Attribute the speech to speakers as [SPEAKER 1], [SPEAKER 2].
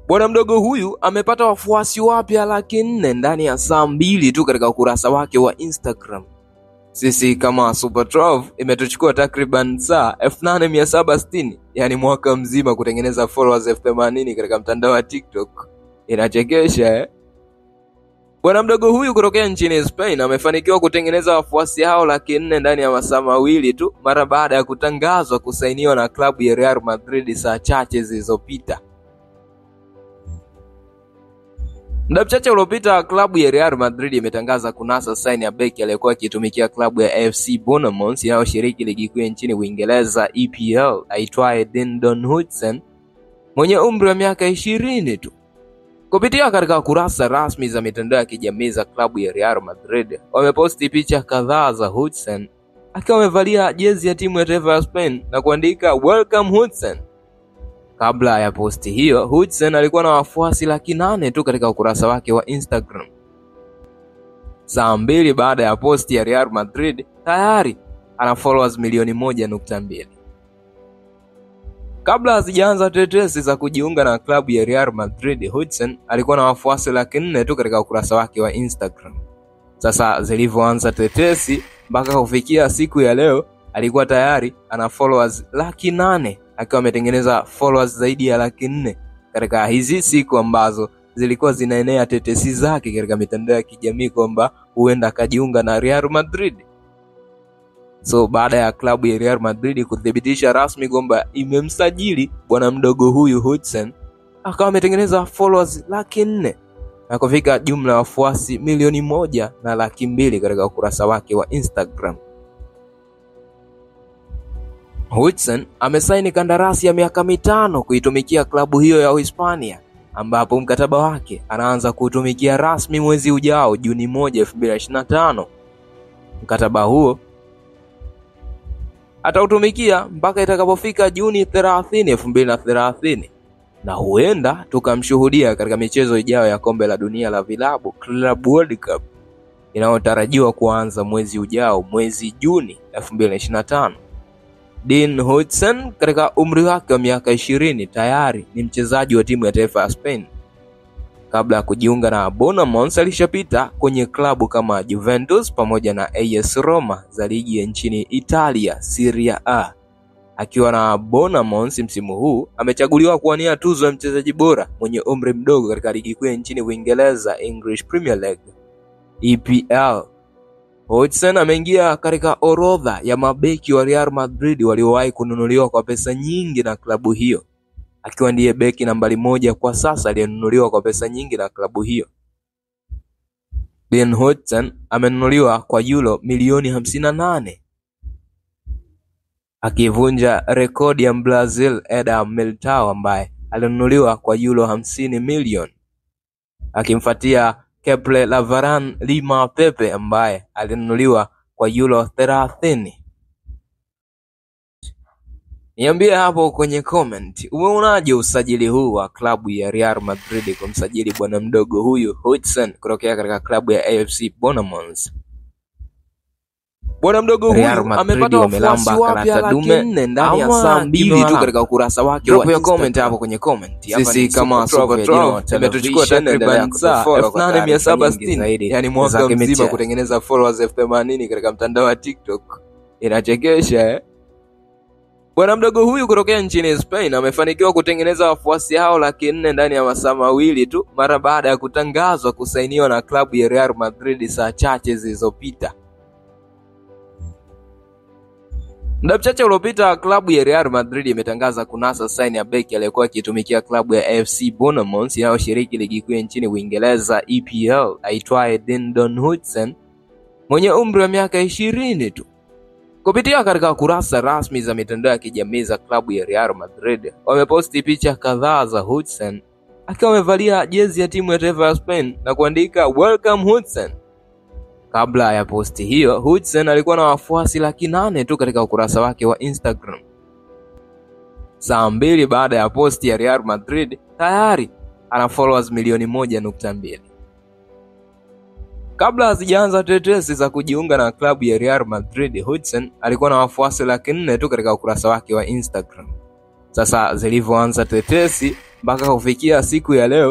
[SPEAKER 1] Bwana mdogo huyu amepata wafuasi wapya 400,000 ndani ya saa 2 tu katika ukurasa wake wa Instagram. Sisi kama Super 12 imetuchukua takriban saa 8760, yani mwaka mzima kutengeneza followers 80,000 katika mtandao wa TikTok. Inachekesha Bwana mdogo huyu kutokea nchini Spain amefanikiwa kutengeneza wafuasi hao 400,000 ndani ya masaa 2 tu mara baada ya kutangazwa kusainiwa na klabu ya Real Madrid saa chache zilizopita. Muda mchache uliopita klabu ya Real Madrid imetangaza kunasa saini ya beki aliyekuwa akitumikia klabu ya AFC Bournemouth inayoshiriki ligi kuu nchini Uingereza EPL aitwaye Dean Hudson mwenye umri wa miaka 20 tu. Kupitia katika kurasa rasmi za mitandao ya kijamii za klabu ya Real Madrid, wameposti picha kadhaa za Hudson akiwa amevalia jezi ya timu ya taifa ya Spain na kuandika "Welcome Hudson". Kabla ya posti hiyo, Hudson alikuwa na wafuasi 800,000 tu katika ukurasa wake wa Instagram. Saa 2 baada ya posti ya Real Madrid, tayari ana followers milioni 1.2. Kabla hazijaanza tetesi za kujiunga na klabu ya Real Madrid, Hudson alikuwa na wafuasi 400,000 tu katika ukurasa wake wa Instagram. Sasa zilivyoanza tetesi mpaka kufikia siku ya leo, alikuwa tayari ana followers 800,000 akiwa ametengeneza followers zaidi ya 400,000 katika hizi siku ambazo zilikuwa zinaenea tetesi zake katika mitandao ya kijamii kwamba huenda akajiunga na Real Madrid. So baada ya klabu ya Real Madrid kuthibitisha rasmi kwamba imemsajili bwana mdogo huyu Hudson, akawa ametengeneza followers 400,000 na kufika jumla ya wafuasi 1,200,000 katika ukurasa wake wa Instagram. Hudson amesaini kandarasi ya miaka 5 kuitumikia klabu hiyo ya Uhispania, ambapo mkataba wake anaanza kutumikia rasmi mwezi ujao Juni 1, 2025. Mkataba huo atautumikia mpaka itakapofika Juni 30, 2030, na huenda tukamshuhudia katika michezo ijayo ya kombe la dunia la vilabu Club World Cup inayotarajiwa kuanza mwezi ujao mwezi Juni 2025. Dean Hudson katika umri wake wa miaka 20 tayari ni mchezaji wa timu ya taifa ya Spain. Kabla ya kujiunga na Bournemouth alishapita kwenye klabu kama Juventus pamoja na AS Roma za ligi ya nchini Italia Serie A. Akiwa na Bournemouth msimu huu amechaguliwa kuwania tuzo ya mchezaji bora mwenye umri mdogo katika ligi kuu ya nchini Uingereza English Premier League EPL. Hudson ameingia katika orodha ya mabeki wa Real Madrid waliowahi kununuliwa kwa pesa nyingi na klabu hiyo, akiwa ndiye beki nambari 1 kwa sasa aliyenunuliwa kwa pesa nyingi na klabu hiyo. Dean Hudson amenunuliwa kwa euro milioni 58, akivunja rekodi ya Brazil Eder Militao ambaye alinunuliwa kwa euro 50 milioni, akimfuatia Kepa Lavarane Lima Pepe ambaye alinunuliwa kwa euro 30. Niambie hapo kwenye comment, umeonaje usajili huu wa klabu ya Real Madrid kumsajili bwana mdogo huyu Hudson kutokea katika klabu ya AFC Bournemouth? Bwana mdogo huyu amepata wafuasi wapya 400,000 ndani ya saa 2 tu katika ukurasa wake wa Instagram. Comment hapo kwenye comment.
[SPEAKER 2] Sisi kama Super 12
[SPEAKER 1] imetuchukua takriban saa 8760, yani mwaka mzima kutengeneza followers 80,000 katika mtandao wa TikTok. Inachekesha Bwana mdogo huyu kutokea nchini Spain amefanikiwa kutengeneza wafuasi hao 400,000 ndani ya masaa 2 tu mara baada ya kutangazwa kusainiwa na klabu ya Real Madrid saa chache zilizopita. Muda mchache uliopita klabu ya Real Madrid imetangaza kunasa saini ya beki aliyekuwa akitumikia klabu ya AFC Bournemouth inayoshiriki ligi kuu nchini Uingereza EPL aitwaye Dean Hudson mwenye umri wa miaka 20 tu. Kupitia katika kurasa rasmi za mitandao ya kijamii za klabu ya Real Madrid, wameposti picha kadhaa za Hudson akiwa amevalia jezi ya timu ya taifa ya Spain na kuandika "Welcome Hudson". Kabla ya posti hiyo, Hudson alikuwa na wafuasi 800,000 tu katika ukurasa wake wa Instagram. Saa 2 baada ya posti ya Real Madrid, tayari ana followers milioni 1.2. Kabla hazijaanza tetesi za kujiunga na klabu ya Real Madrid, Hudson alikuwa na wafuasi 400,000 tu katika ukurasa wake wa Instagram. Sasa zilivyoanza tetesi mpaka kufikia siku ya leo